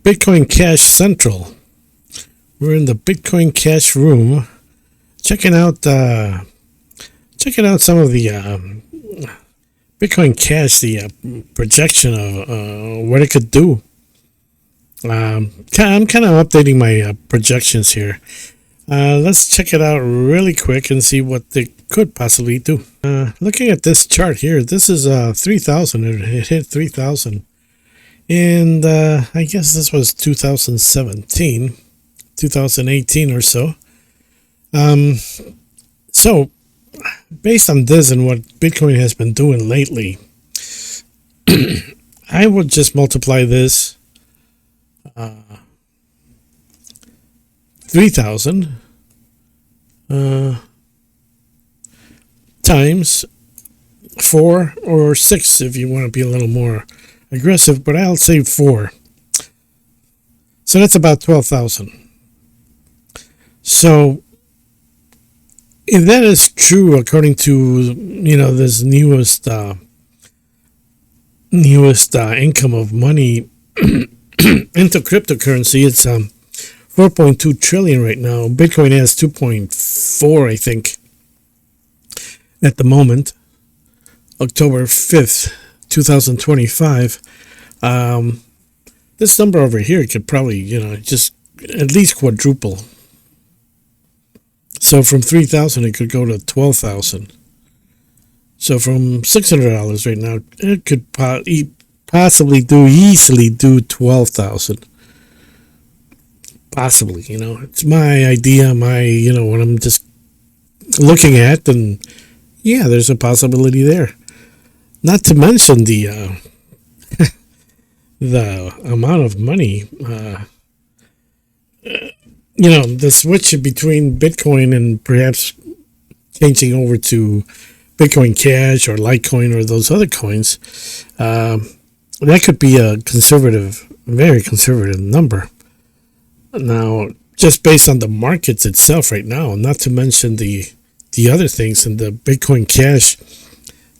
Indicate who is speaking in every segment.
Speaker 1: Bitcoin Cash Central. We're in the Bitcoin Cash room, checking out some of the Bitcoin Cash, the projection of what it could do. I'm kind of updating my projections here. Let's check it out really quick and see what they could possibly do. Looking at this chart here, this is 3,000. It hit 3,000. And I guess this was 2017, 2018 or so. So, based on this and what Bitcoin has been doing lately, I would just multiply this 3,000 times 4 or 6 if you want to be a little more aggressive, but I'll say 4. So that's about 12,000. So if that is true, according to this newest income of money into cryptocurrency, it's 4.2 trillion right now. Bitcoin has 2.4, I think, at the moment, October 5th. 2025. This number over here could probably, just at least quadruple. So from 3,000, it could go to 12,000. So from $600 right now, it could easily do 12,000. Possibly, it's my idea, what I'm just looking at, and yeah, there's a possibility there. Not to mention the the amount of money, the switch between Bitcoin and perhaps changing over to Bitcoin Cash or Litecoin or those other coins, that could be a very conservative number. Now, just based on the markets itself right now, not to mention the other things in the Bitcoin Cash.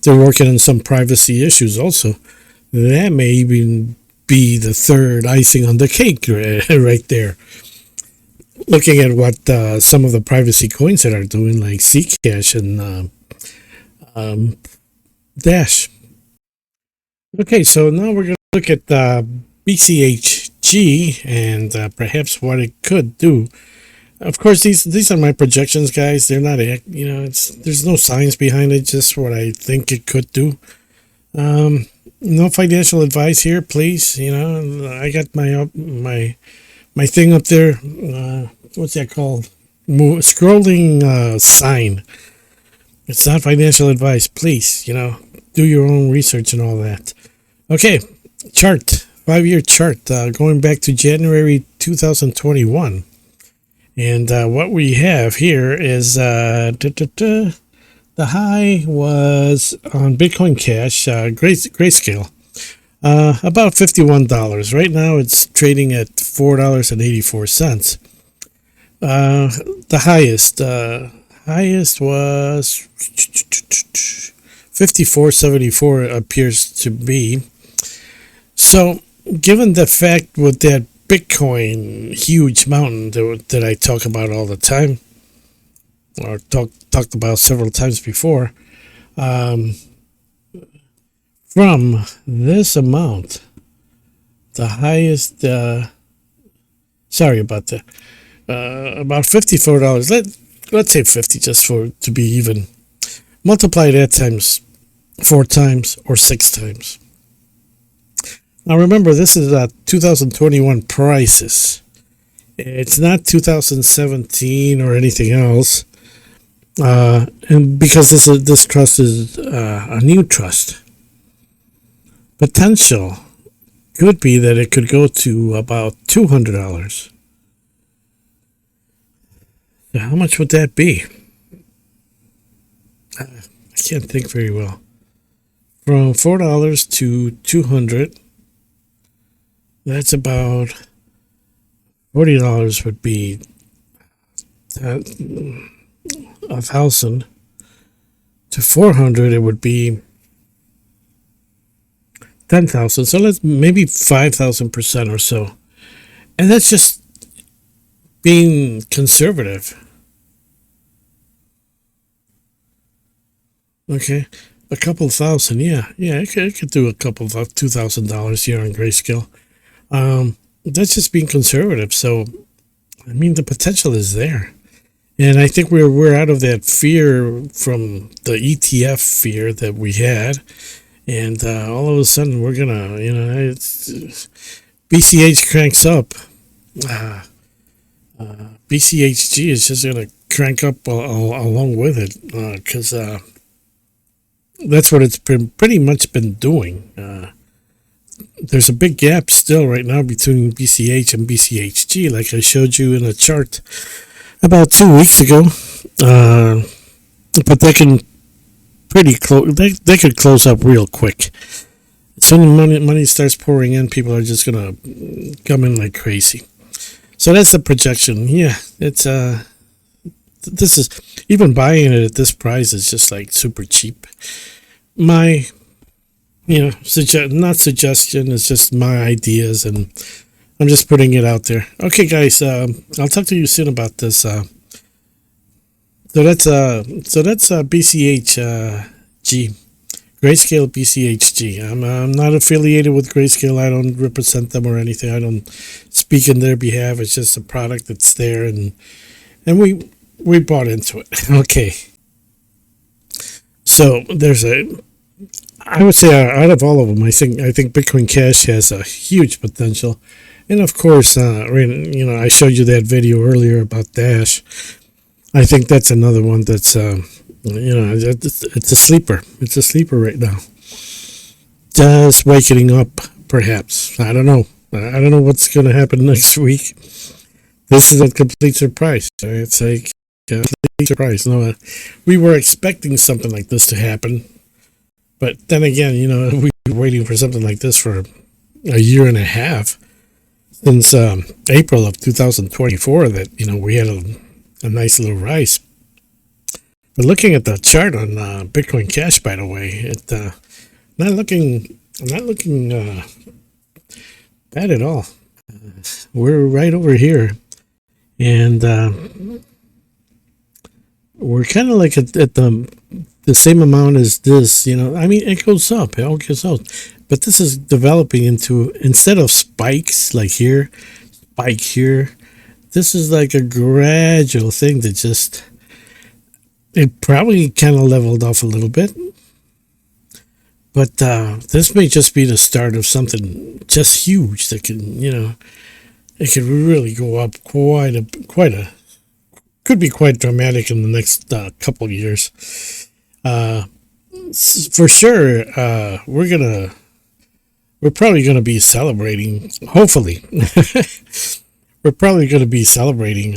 Speaker 1: They're working on some privacy issues also. That may even be the third icing on the cake right there. Looking at what some of the privacy coins that are doing, like Zcash and Dash. Okay, so now we're going to look at BCHG and perhaps what it could do. Of course, these are my projections, guys. They're not, there's no science behind it, just what I think it could do. No financial advice here, please. I got my thing up there. What's that called? Scrolling sign. It's not financial advice, please. Do your own research and all that. Okay, chart, 5-year chart, going back to January 2021. And what we have here is the high was on Bitcoin Cash, Grayscale, about $51. Right now it's trading at $4.84. The highest was 54.74 appears to be. So given the fact with that Bitcoin huge mountain that I talk about all the time, or talked about several times before, from this amount, the highest, sorry about that, about $54. Let's say 50 just to be even. Multiply that times 4 times or 6 times. Now remember, this is 2021 prices. It's not 2017 or anything else. And because this trust is a new trust, potential could be that it could go to about $200. So how much would that be? I can't think very well. From $4 to $200. That's about $40 would be 1,000 to 400. It would be 10,000. So let's maybe 5,000% or so. And that's just being conservative. Okay. A couple thousand, yeah, I could do a couple of $2,000 here on Grayscale. That's just being conservative. So, I mean, the potential is there, and I think we're out of that fear from the ETF fear that we had, and all of a sudden we're gonna, BCH cranks up. Uh, BCHG is just gonna crank up along with it because that's what it's been pretty much been doing. There's a big gap still right now between BCH and BCHG, like I showed you in a chart about 2 weeks ago. But they can pretty close. They could close up real quick. As soon as money starts pouring in, people are just gonna come in like crazy. So that's the projection. Yeah, it's this is, even buying it at this price is just like super cheap. My not suggestion, it's just my ideas, and I'm just putting it out there. Okay, guys, I'll talk to you soon about this. So that's BCHG, Grayscale BCHG. I'm not affiliated with Grayscale. I don't represent them or anything. I don't speak in their behalf. It's just a product that's there, and we bought into it. Okay. So I would say out of all of them, I think Bitcoin Cash has a huge potential, and of course, I showed you that video earlier about Dash. I think that's another one that's it's a sleeper. It's a sleeper right now. Just waking up, perhaps. I don't know. I don't know what's going to happen next week. This is a complete surprise. It's a complete surprise. No, we were expecting something like this to happen. But then again, we've been waiting for something like this for a year and a half, since April of 2024, that, we had a nice little rise. But looking at the chart on Bitcoin Cash, by the way, not looking bad at all. We're right over here, and we're kind of like at the same amount as this, I mean, it goes up, it all goes up, but this is developing into, instead of spikes like here, spike here, this is like a gradual thing that just, it probably kind of leveled off a little bit, but this may just be the start of something just huge that can, it could really go up could be quite dramatic in the next couple of years. For sure, we're probably gonna be celebrating. Hopefully, we're probably gonna be celebrating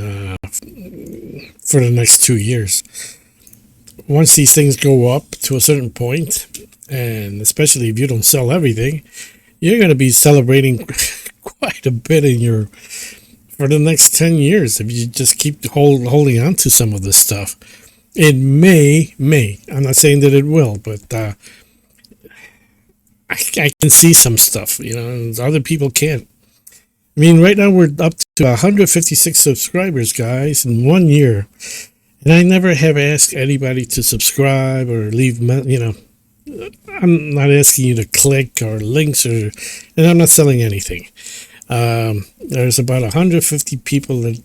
Speaker 1: for the next 2 years. Once these things go up to a certain point, and especially if you don't sell everything, you're gonna be celebrating quite a bit for the next 10 years if you just keep holding on to some of this stuff. It may, I'm not saying that it will, but I can see some stuff, and other people can't. I mean, right now we're up to 156 subscribers, guys, in 1 year. And I never have asked anybody to subscribe or leave, I'm not asking you to click or links, and I'm not selling anything. There's about 150 people that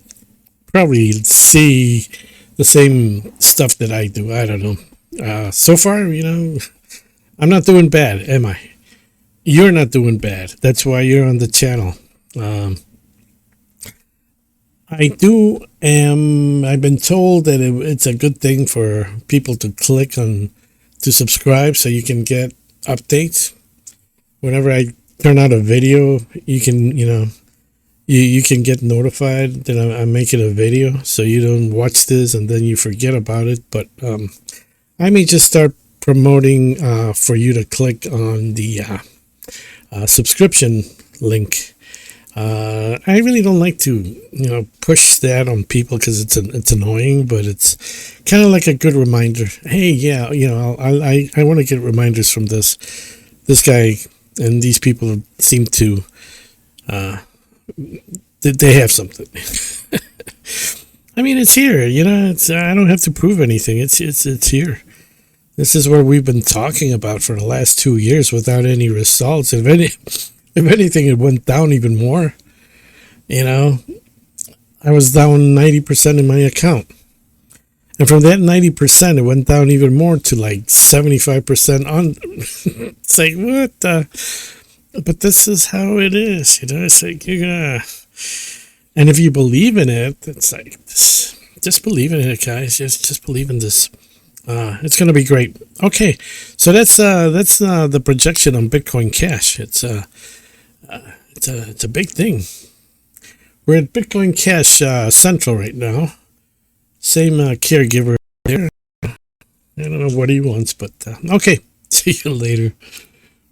Speaker 1: probably see the same stuff that I do. I don't know. So far, I'm not doing bad, am I? You're not doing bad. That's why you're on the channel. I've been told that it's a good thing for people to click on to subscribe so you can get updates. Whenever I turn out a video, you can, you can get notified that I'm making a video, so you don't watch this and then you forget about it. But I may just start promoting for you to click on the subscription link. I really don't like to, push that on people because it's annoying, but it's kind of like a good reminder. Hey, yeah, I want to get reminders from this guy, and these people seem to They have something. I mean, it's here. You know, it's I don't have to prove anything. It's here. This is what we've been talking about for the last 2 years without any results. If anything, it went down even more. You know, I was down 90% in my account. And from that 90%, it went down even more to like 75% on. It's like, what the? But this is how it is. You know, it's like, you're going to. And if you believe in it, it's like, just believe in it, guys. Just believe in this. It's going to be great. Okay. So that's the projection on Bitcoin Cash. It's a big thing. We're at Bitcoin Cash Central right now. Same caregiver there. I don't know what he wants, but okay. See you later.